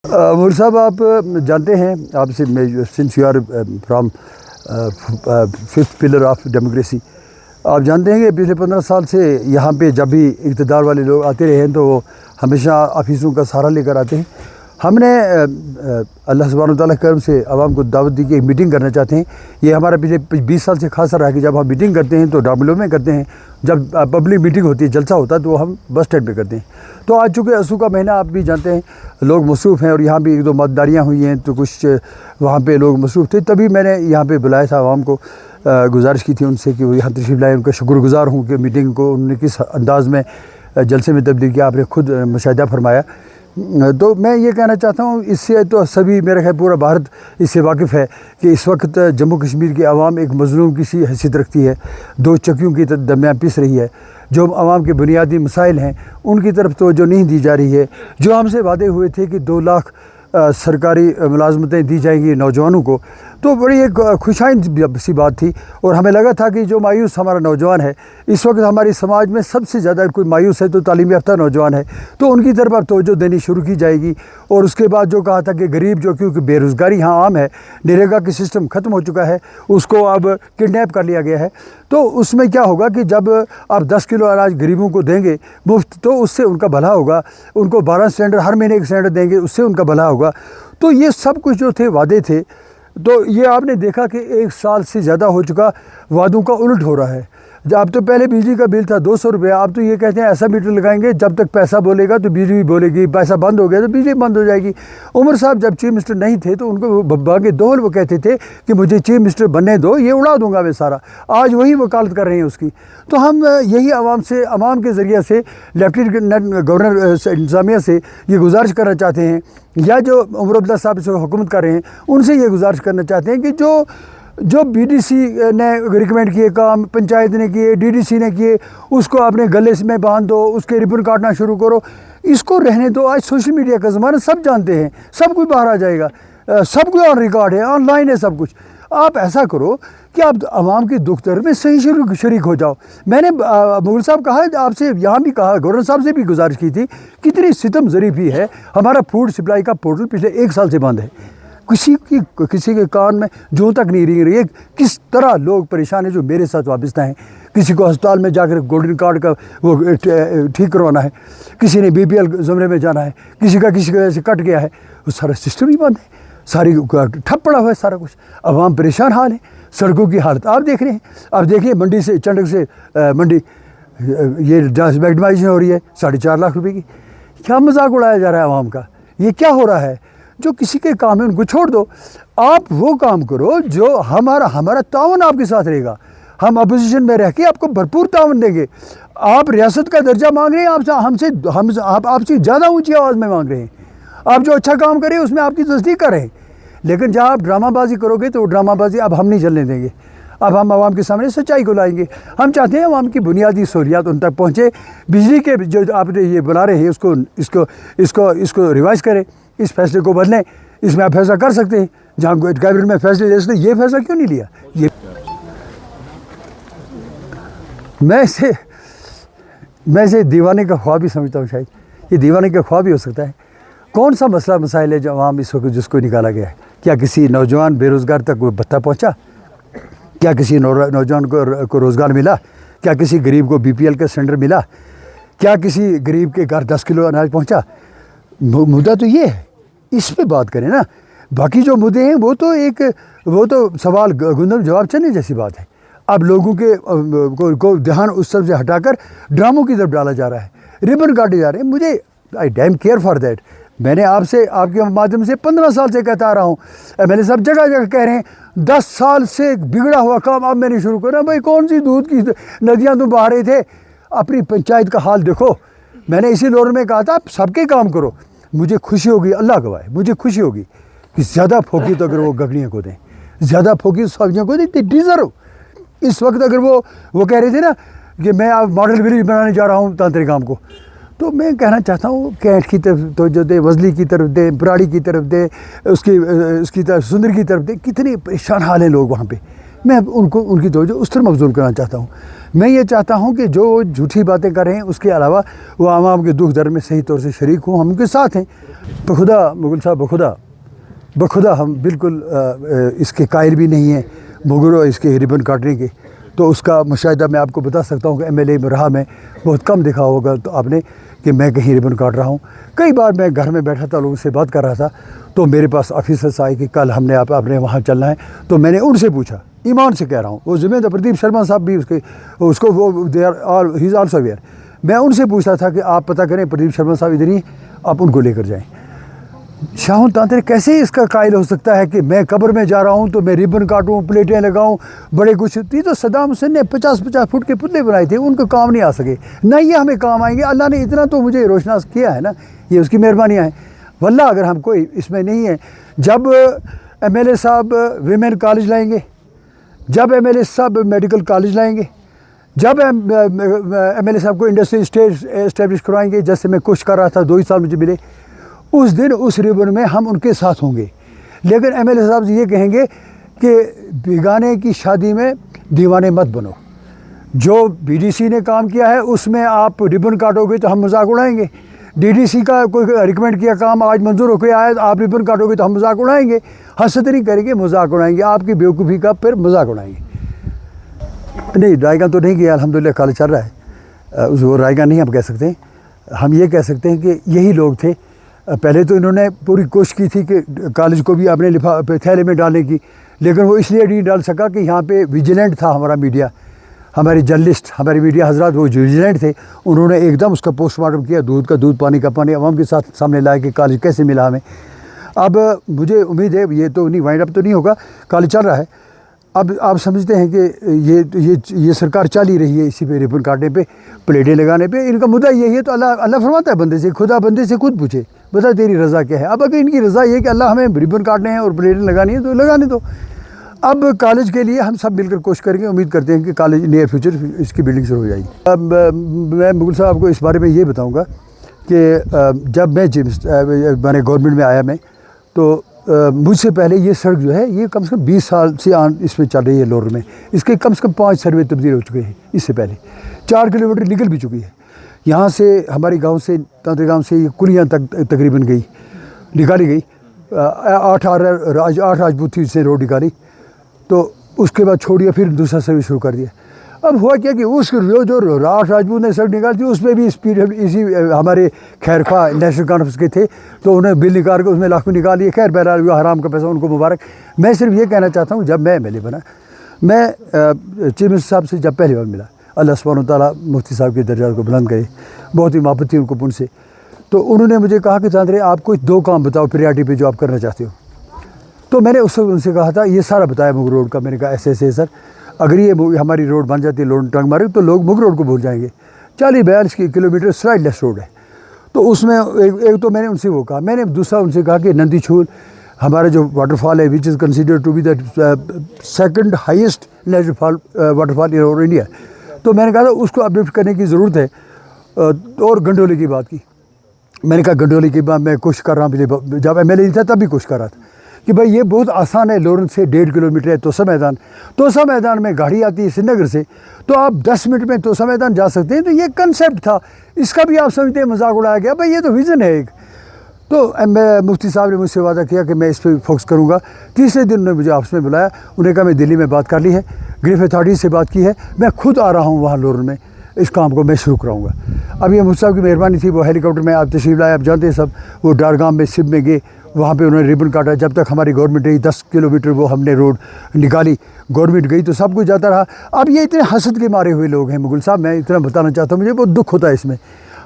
مور صاحب آپ جانتے ہیں آپ سے since you are from fifth pillar of democracy, آپ جانتے ہیں کہ پچھلے 15 سال سے یہاں پہ جب بھی اقتدار والے لوگ آتے رہے ہیں تو وہ ہمیشہ آفیسوں کا سہارا لے کر آتے ہیں۔ ہم نے اللہ سبحانہ و تعالیٰ کے کرم سے عوام کو دعوت دی کہ ایک میٹنگ کرنا چاہتے ہیں۔ یہ ہمارا پچھلے 20 سال سے خاصا رہا ہے کہ جب ہم میٹنگ کرتے ہیں تو ڈاملو میں کرتے ہیں، جب پبلک میٹنگ ہوتی ہے جلسہ ہوتا ہے تو ہم بس اسٹینڈ پہ کرتے ہیں۔ تو آج چونکہ اسو کا مہینہ آپ بھی جانتے ہیں لوگ مصروف ہیں، اور یہاں بھی ایک دو متداریاں ہوئی ہیں تو کچھ وہاں پہ لوگ مصروف تھے، تبھی میں نے یہاں پہ بلایا تھا عوام کو، گزارش کی تھی ان سے کہ وہ یہاں تشریف لائیں۔ ان کا شکر گزار ہوں کہ میٹنگ کو انہوں نے کس انداز میں جلسے میں تبدیل کیا، آپ نے خود مشاہدہ فرمایا۔ تو میں یہ کہنا چاہتا ہوں، اس سے تو سبھی میرا خیال پورا بھارت اس سے واقف ہے کہ اس وقت جموں کشمیر کی عوام ایک مظلوم کی سی حیثیت رکھتی ہے، دو چکیوں کی درمیان پس رہی ہے۔ جو عوام کے بنیادی مسائل ہیں ان کی طرف توجہ نہیں دی جا رہی ہے۔ جو ہم سے وعدے ہوئے تھے کہ 2 لاکھ سرکاری ملازمتیں دی جائیں گی نوجوانوں کو، تو بڑی ایک خوشائند سی بات تھی، اور ہمیں لگا تھا کہ جو مایوس ہمارا نوجوان ہے اس وقت ہماری سماج میں سب سے زیادہ کوئی مایوس ہے تو تعلیم یافتہ نوجوان ہے، تو ان کی طرف اب توجہ دینی شروع کی جائے گی۔ اور اس کے بعد جو کہا تھا کہ غریب جو کیونکہ بے روزگاری یہاں عام ہے، نریگا کا سسٹم ختم ہو چکا ہے، اس کو اب کڈنیپ کر لیا گیا ہے، تو اس میں کیا ہوگا کہ جب آپ 10 کلو اناج غریبوں کو دیں گے مفت تو اس سے ان کا بھلا ہوگا، ان کو 12 سلنڈر ہر مہینے ایک سلنڈر دیں گے، اس سے ان کا بھلا ہوگا۔ تو یہ سب کچھ جو تھے وعدے تھے، تو یہ آپ نے دیکھا کہ 1 سال سے زیادہ ہو چکا، وعدوں کا الٹ ہو رہا ہے۔ اب تو پہلے بجلی کا بل تھا 200 روپے، اب تو یہ کہتے ہیں ایسا میٹر لگائیں گے جب تک پیسہ بولے گا تو بجلی بھی بولے گی، پیسہ بند ہو گیا تو بجلی بند ہو جائے گی۔ عمر صاحب جب چیف منسٹر نہیں تھے تو ان کو باغ دول وہ کہتے تھے کہ مجھے چیف منسٹر بننے دو، یہ اڑا دوں گا میں سارا۔ آج وہی وکالت کر رہے ہیں اس کی۔ تو ہم یہی عوام کے ذریعے سے لیفٹیننٹ گورنر انتظامیہ سے یہ گزارش کرنا چاہتے ہیں، یا جو عمر عبداللہ صاحب سے حکومت کر رہے ہیں ان سے یہ گزارش کرنا چاہتے ہیں کہ جو بی ڈی سی نے ریکمینڈ کیے کام، پنچایت نے کیے، ڈی ڈی سی نے کیے، اس کو اپنے گلے میں باندھ دو، اس کے ربن کاٹنا شروع کرو، اس کو رہنے دو۔ آج سوشل میڈیا کا زمانہ، سب جانتے ہیں، سب کچھ باہر آ جائے گا، سب کچھ آن ریکارڈ ہے، آن لائن ہے سب کچھ۔ آپ ایسا کرو کہ آپ عوام کی دکھ درد میں صحیح شریک ہو جاؤ۔ میں نے مغل صاحب کہا، آپ سے یہاں بھی کہا، گورنر صاحب سے بھی گزارش کی تھی، کتنی ستم ظریفی ہے، ہمارا فوڈ سپلائی کا پورٹل پچھلے 1 سال سے بند ہے، کسی کے کان میں جوں تک نہیں رینگ رہی ہے۔ کس طرح لوگ پریشان ہیں جو میرے ساتھ وابستہ ہیں، کسی کو ہسپتال میں جا کر گولڈن کارڈ کا وہ ٹھیک کروانا ہے، کسی نے BPL زمرے میں جانا ہے، کسی کا وجہ سے کٹ گیا ہے، وہ سارا سسٹم ہی بند ہے، ساری ٹھپ پڑا ہوا ہے سارا کچھ، عوام پریشان حال ہے۔ سڑکوں کی حالت آپ دیکھ رہے ہیں، آپ دیکھیے منڈی سے چنڈک سے منڈی یہ میگڈمائزیشن ہو رہی ہے 4.5 لاکھ روپے کی۔ کیا مذاق اڑایا جا رہا ہے عوام کا؟ یہ کیا ہو رہا ہے؟ جو کسی کے کام ہے ان کو چھوڑ دو، آپ وہ کام کرو جو ہمارا تعاون آپ کے ساتھ رہے گا۔ ہم اپوزیشن میں رہ کے آپ کو بھرپور تعاون دیں گے۔ آپ ریاست کا درجہ مانگ رہے ہیں، آپ سے زیادہ اونچی آواز میں مانگ رہے ہیں۔ آپ جو اچھا کام کریں اس میں آپ کی تصدیق کریں، لیکن جہاں آپ ڈرامہ بازی کرو گے تو وہ ڈرامہ بازی اب ہم نہیں چلنے دیں گے۔ اب ہم عوام کے سامنے سچائی کو لائیں گے۔ ہم چاہتے ہیں عوام کی بنیادی سہولیات ان تک پہنچے۔ بجلی کے جو آپ نے یہ بلا رہے ہیں اس کو ریوائز کریں، اس فیصلے کو بدلیں۔ اس میں آپ فیصلہ کر سکتے ہیں، جہاں کیبنٹ میں فیصلے لے سکتے ہیں، یہ فیصلہ کیوں نہیں لیا؟ یہ میں اسے دیوانے کا خواب ہی سمجھتا ہوں، شاید یہ دیوانے کا خواب ہی ہو سکتا ہے۔ کون سا مسائل ہے جو عوام اس وقت جس کو نکالا گیا ہے؟ کیا کسی نوجوان بے روزگار تک کوئی بھتہ پہنچا؟ کیا کسی نوجوان کو روزگار ملا؟ کیا کسی غریب کو BPL کا سلنڈر ملا؟ کیا کسی غریب کے گھر 10 کلو اناج پہنچا؟ مدعا تو یہ ہے، اس پہ بات کریں نا۔ باقی جو مدعے ہیں وہ تو سوال گندم جواب چلنے جیسی بات ہے۔ اب لوگوں کو دھیان اس سب سے ہٹا کر ڈراموں کی طرف ڈالا جا رہا ہے، ربن کاٹے جا رہے ہیں۔ مجھے آئی ڈیم کیئر فار دیٹ۔ میں نے آپ کے مادھیم سے 15 سال سے کہتا آ رہا ہوں، میں نے سب جگہ کہہ رہے ہیں 10 سال سے بگڑا ہوا کام اب میں نے شروع کرا۔ بھائی کون سی دودھ کی ندیاں تم بہا رہے تھے؟ اپنی پنچایت کا حال دیکھو۔ میں نے اسی لور میں کہا تھا سب کے کام کرو۔ مجھے خوشی ہوگی، اللہ گواہ ہے، مجھے خوشی ہوگی کہ زیادہ پھوکی تو اگر وہ گگڑیاں کو دیں، زیادہ پھوکی سبزیوں کو دیں، they deserve۔ اس وقت اگر وہ کہہ رہے تھے نا کہ میں اب ماڈل ولیج بنانے جا رہا ہوں تانترے گام کو، تو میں کہنا چاہتا ہوں کینٹ کی طرف توجہ دے، وزلی کی طرف دے، پراڑی کی طرف دے، اس کی طرف سندر کی طرف دے۔ کتنے پریشان حال ہیں لوگ وہاں پہ، میں ان کو ان کی توجہ اس طرح مبذول کرنا چاہتا ہوں. میں یہ چاہتا ہوں کہ جو جھوٹی باتیں کر رہے ہیں اس کے علاوہ وہ عوام کے دکھ درد میں صحیح طور سے شریک ہوں, ہم ان کے ساتھ ہیں. بخدا مغل صاحب, بخدا ہم بالکل اس کے قائل بھی نہیں ہیں مغل اور اس کے ربن کاٹنے کے. تو اس کا مشاہدہ میں آپ کو بتا سکتا ہوں کہ ایم ایل اے میں رہا میں بہت کم دیکھا ہوگا تو آپ نے کہ میں کہیں ربن کاٹ رہا ہوں. کئی بار میں گھر میں بیٹھا تھا, لوگوں سے بات کر رہا تھا, تو میرے پاس آفیسرس آئے کہ کل ہم نے آپ نے وہاں چلنا ہے. تو میں نے ان سے پوچھا, ایمان سے کہہ رہا ہوں, وہ ذمہ دار پردیپ شرما صاحب بھی اس کو وہ ہی از آلسو اویئر. میں ان سے پوچھتا تھا کہ آپ پتہ کریں پردیپ شرما صاحب ادھر ہی, آپ ان کو لے کر جائیں. شاہون تانترے کیسے اس کا قائل ہو سکتا ہے کہ میں قبر میں جا رہا ہوں تو میں ربن کاٹوں, پلیٹیں لگاؤں, بڑے کچھ. یہ تو صدام حسین نے 50-50 فٹ کے پتلے بنائے تھے, ان کو کام نہیں آ سکے, نہ یہ ہمیں کام آئیں گے. اللہ نے اتنا تو مجھے روشناس کیا ہے نا, یہ اس کی مہربانیاں ہیں. واللہ اگر ہم کوئی اس میں نہیں ہے, جب ایم ایل اے صاحب ویمن کالج لائیں گے, جب ایم ایل اے صاحب میڈیکل کالج لائیں گے, جب ایم ایل اے صاحب کو انڈسٹری اسٹیبلش کروائیں گے, جیسے میں کوشش کر رہا تھا 2 ہی سال مجھے ملے, اس دن اس ربن میں ہم ان کے ساتھ ہوں گے. لیکن ایم ایل اے صاحب یہ کہیں گے کہ بیگانے کی شادی میں دیوانے مت بنو, جو بی ڈی سی نے کام کیا ہے اس میں آپ ربن کاٹو گے تو ہم مذاق اڑائیں گے. ڈی ڈی سی کا کوئی ریکمینڈ کیا کام آج منظور ہو کے آیا, آپ ربن کاٹو گے تو ہم مذاق اڑائیں گے. حسد نہیں کریں گے, مذاق اڑائیں گے, آپ کی بیوقوفی کا پھر مذاق اڑائیں گے. نہیں, رائے گاہ تو نہیں کیا, الحمدللہ کالج چل رہا ہے. وہ رائے گاہ نہیں ہم کہہ سکتے ہیں, ہم یہ کہہ سکتے ہیں کہ یہی لوگ تھے. پہلے تو انہوں نے پوری کوشش کی تھی کہ کالج کو بھی اپنے تھیلے میں ڈالنے کی, لیکن وہ اس لیے نہیں ڈال سکا کہ یہاں پہ ویجیلنٹ تھا ہمارا میڈیا, ہمارے جرنلسٹ, ہمارے میڈیا حضرات وہ ویجیلنٹ تھے. انہوں نے ایک دم اس کا پوسٹ مارٹم کیا, دودھ کا دودھ پانی کا پانی, عوام کے ساتھ سامنے لایا کہ کالج کیسے ملا ہمیں. اب مجھے امید ہے یہ تو نہیں وائنڈ اپ تو نہیں ہوگا, کالج چل رہا ہے. اب آپ سمجھتے ہیں کہ یہ سرکار چل ہی رہی ہے اسی پہ ربن کاٹنے پہ, پلیٹیں لگانے پہ. ان کا مدعا یہی ہے, تو اللہ فرماتا ہے بندے سے, خدا بندے سے خود پوچھے بتا تیری رضا کیا ہے. اب اگر ان کی رضا یہ ہے کہ اللہ ہمیں ربن کاٹنے ہیں اور پلیٹیں لگانی ہے تو لگانے دو. اب کالج کے لیے ہم سب مل کر کوشش کریں گے, امید کرتے ہیں کہ کالج نیئر فیوچر اس کی بلڈنگ شروع ہو جائے گی. اب میں مغل صاحب کو اس بارے میں یہ بتاؤں گا کہ جب میں گورنمنٹ میں آیا میں, تو مجھ سے پہلے یہ سڑک جو ہے یہ کم سے کم 20 سال سے اس میں چل رہی ہے لور میں. اس کے کم سے کم 5 سروے تبدیل ہو چکے ہیں. اس سے پہلے 4 کلومیٹر نکل بھی چکی ہے. یہاں سے ہماری گاؤں سے تانترے گاؤں سے یہ کلیاں تک تقریباً نکالی گئی. 8 راجپوت سے روڈ نکالی, تو اس کے بعد چھوڑیا, پھر دوسرا سروس شروع کر دیا. اب ہوا کیا کہ اس جو 8 راجپوت نے سڑک نکالی تھی اس میں بھی اسی ہمارے خیر خواہ نیشنل کانفرنس کے تھے, تو انہیں بل نکال کے اس میں لاکھوں نکال لیے. خیر بہرحال حرام کا پیسہ, ان کو مبارک. میں صرف یہ کہنا چاہتا ہوں, جب میں ایم ایل اے بنا, میں چیف منسٹر صاحب سے جب پہلی بار ملا, اللہ سبحانہ و تعالیٰ مفتی صاحب کے درجات کو بلند کرے, بہت ہی محبت تھی ان کو ان سے. تو انہوں نے مجھے کہا کہ تانترے آپ کوئی 2 کام بتاؤ پریارٹی پہ جو آپ کرنا چاہتے ہو. تو میں نے اس وقت ان سے کہا تھا, یہ سارا بتایا مغل روڈ کا. میں نے کہا ایسے سر, اگر یہ ہماری روڈ بن جاتی ہے لون ٹنگ مارگ, تو لوگ مغل روڈ کو بھول جائیں گے. 40-42 کلومیٹر سلائڈ لیس روڈ ہے. تو اس میں ایک تو میں نے ان سے وہ کہا. میں نے دوسرا ان سے کہا کہ نندی چھول ہمارا جو واٹر فال ہے, which is considered to be the 2nd highest natural fall waterfall in India. تو میں نے کہا تھا اس کو اپلفٹ کرنے کی ضرورت ہے. اور گنڈولی کی بات کی. میں نے کہا گنڈولی کی بات میں کوشش کر رہا ہوں, جب ایم ایل اے تھا تب بھی کوشش کر رہا تھا کہ بھائی یہ بہت آسان ہے. لورنس سے 1.5 کلومیٹر ہے توسا میدان میں گاڑی آتی ہے سری نگر سے, تو آپ 10 منٹ میں توسا میدان جا سکتے ہیں. تو یہ کنسیپٹ تھا, اس کا بھی آپ سمجھتے ہیں مذاق اڑایا گیا. بھائی یہ تو ویژن ہے ایک. تو مفتی صاحب نے مجھ سے وعدہ کیا کہ میں اس پہ فوکس کروں گا. تیسرے دن انہوں نے مجھے آفس میں بلایا. انہوں نے کہا میں دلی میں بات کر لی ہے, گریف اتھارٹی سے بات کی ہے, میں خود آ رہا ہوں وہاں لورن میں, اس کام کو میں شروع کراؤں گا. اب یہ مفتی صاحب کی مہربانی تھی, وہ ہیلی کاپٹر میں آپ تشریف لائے, آپ جانتے ہیں سب. وہ ڈارگام میں سب میں گئے, وہاں پہ انہوں نے ربن کاٹا. جب تک ہماری گورنمنٹ رہی 10 کلومیٹر وہ ہم نے روڈ نکالی. گورنمنٹ گئی تو سب کچھ جاتا رہا. اب یہ اتنے حسد کے مارے ہوئے لوگ ہیں مغل صاحب, میں اتنا بتانا چاہتا ہوں, مجھے بہت دکھ ہوتا ہے اس میں.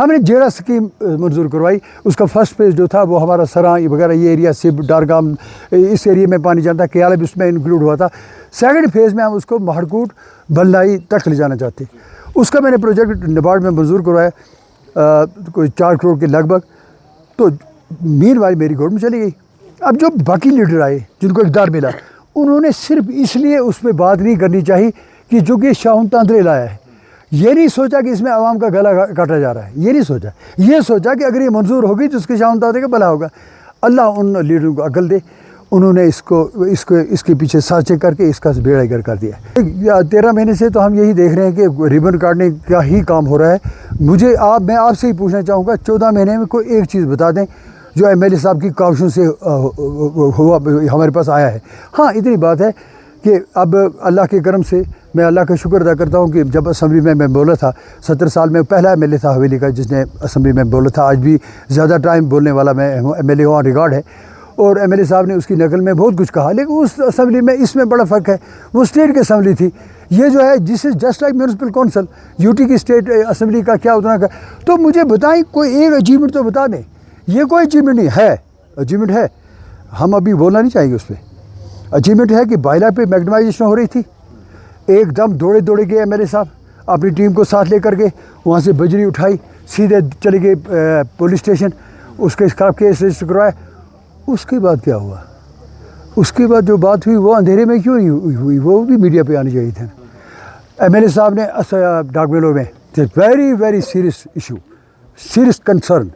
ہم نے جیڑا اسکیم منظور کروائی, اس کا فرسٹ فیز جو تھا وہ ہمارا سراں وغیرہ یہ ایریا سب ڈارگام اس ایریے میں پانی جاتا ہے, کیالا بھی اس میں انکلوڈ ہوا تھا. سیکنڈ فیز میں ہم اس کو مہڑکوٹ بلائی تک لے جانا چاہتے. اس کا میں نے پروجیکٹ نبارڈ میں منظور کروایا, کوئی 4 کروڑ کے لگ بھگ. تو مین والی میری گورنمنٹ چلی گئی. اب جو باقی لیڈر آئے جن کو اقتدار ملا, انہوں نے صرف اس لیے اس پہ بات نہیں کرنی چاہیے کہ جو کہ شاہون تانترے لایا ہے. یہ نہیں سوچا کہ اس میں عوام کا گلا کاٹا جا رہا ہے, یہ نہیں سوچا. یہ سوچا کہ اگر یہ منظور ہوگی تو اس کے شاہون تانترے کا بھلا ہوگا. اللہ ان لیڈروں کو عقل دے. انہوں نے اس کے پیچھے سازشیں کر کے اس کا بیڑا گر کر دیا 13 مہینے سے تو ہم یہی دیکھ رہے ہیں کہ ریبن کاٹنے کا ہی کام ہو رہا ہے میں آپ سے ہی پوچھنا چاہوں گا 14 مہینے میں کوئی ایک چیز بتا دیں جو ایم ایل اے صاحب کی کاوشوں سے ہوا ہمارے پاس آیا ہے ہاں اتنی بات ہے کہ اب اللہ کے کرم سے میں اللہ کا شکر ادا کرتا ہوں کہ جب اسمبلی میں بولا تھا 70 سال میں پہلا ایم ایل اے تھا حویلی کا جس نے اسمبلی میں بولا تھا آج بھی زیادہ ٹائم بولنے والا میں ایم ایل اے آن ریکارڈ ہے اور ایم ایل اے صاحب نے اس کی نقل میں بہت کچھ کہا لیکن اس اسمبلی میں اس میں بڑا فرق ہے وہ اسٹیٹ کی اسمبلی تھی یہ جو ہے جس is just like municipal council U T کی اسٹیٹ اسمبلی کا کیا اتنا کا تو مجھے بتائیں کوئی ایک اچیومنٹ تو بتا دیں یہ کوئی اچیومنٹ نہیں ہے اچیومنٹ ہے ہم ابھی بولنا نہیں چاہیں گے اس پہ اچیومنٹ ہے کہ بائلا پہ میگنائزیشن ہو رہی تھی ایک دم دوڑے گئے ایم ایل اے صاحب اپنی ٹیم کو ساتھ لے کر گئے وہاں سے بجری اٹھائی سیدھے چلے گئے پولیس اسٹیشن اس کے خلاف کیس رجسٹر کروایا اس کے بعد کیا ہوا اس کے بعد جو بات ہوئی وہ اندھیرے میں کیوں نہیں ہوئی وہ بھی میڈیا پہ آنی چاہیے تھا ایم ایل اے صاحب نے ڈاک میلوں میں very serious issue serious concern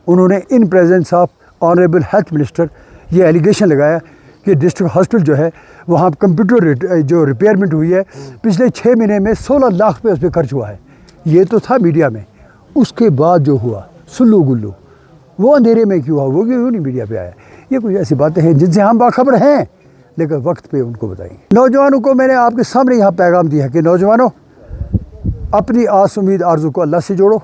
انہوں نے in presence of honourable health minister یہ ایلیگیشن لگایا کہ ڈسٹرکٹ ہاسپٹل جو ہے وہاں کمپیوٹر جو ریپیئرمنٹ ہوئی ہے پچھلے 6 مہینے میں 16 لاکھ روپے اس پہ خرچ ہوا ہے یہ تو تھا میڈیا میں اس کے بعد جو ہوا سلو گلو وہ اندھیرے میں کیوں ہوا وہ کیوں نہیں میڈیا پہ آیا یہ کچھ ایسی باتیں ہیں جن سے ہم باخبر ہیں لیکن وقت پہ ان کو بتائیں نوجوانوں کو میں نے آپ کے سامنے یہاں پیغام دیا ہے کہ نوجوانوں اپنی آس امید آرزو کو اللہ سے جوڑو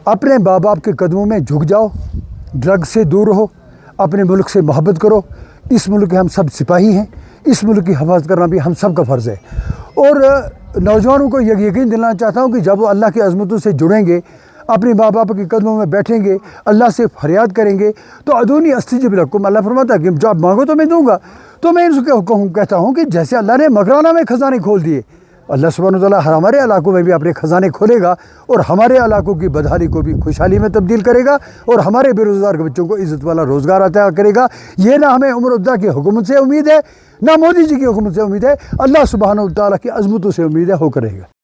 اپنے ماں باپ کے قدموں میں جھک جاؤ ڈرگ سے دور رہو اپنے ملک سے محبت کرو اس ملک کے ہم سب سپاہی ہیں اس ملک کی حفاظت کرنا بھی ہم سب کا فرض ہے اور نوجوانوں کو یہ یقین دلانا چاہتا ہوں کہ جب وہ اللہ کی عظمتوں سے جڑیں گے اپنے ماں باپ کے قدموں میں بیٹھیں گے اللہ سے فریاد کریں گے تو ادونی استجب لکم اللہ فرماتا ہے کہ جب مانگو تو میں دوں گا تو میں ان کو کہتا ہوں کہ جیسے اللہ نے مکرانہ میں خزانے کھول دیے اللہ سبحانہ وتعالیٰ ہمارے علاقوں میں بھی اپنے خزانے کھولے گا اور ہمارے علاقوں کی بدحالی کو بھی خوشحالی میں تبدیل کرے گا اور ہمارے بے روزگار کے بچوں کو عزت والا روزگار عطا کرے گا یہ نہ ہمیں عمر الدہ کی حکومت سے امید ہے نہ مودی جی کی حکومت سے امید ہے اللہ سبحانہ وتعالیٰ کی عظمتوں سے امید ہے ہو کرے گا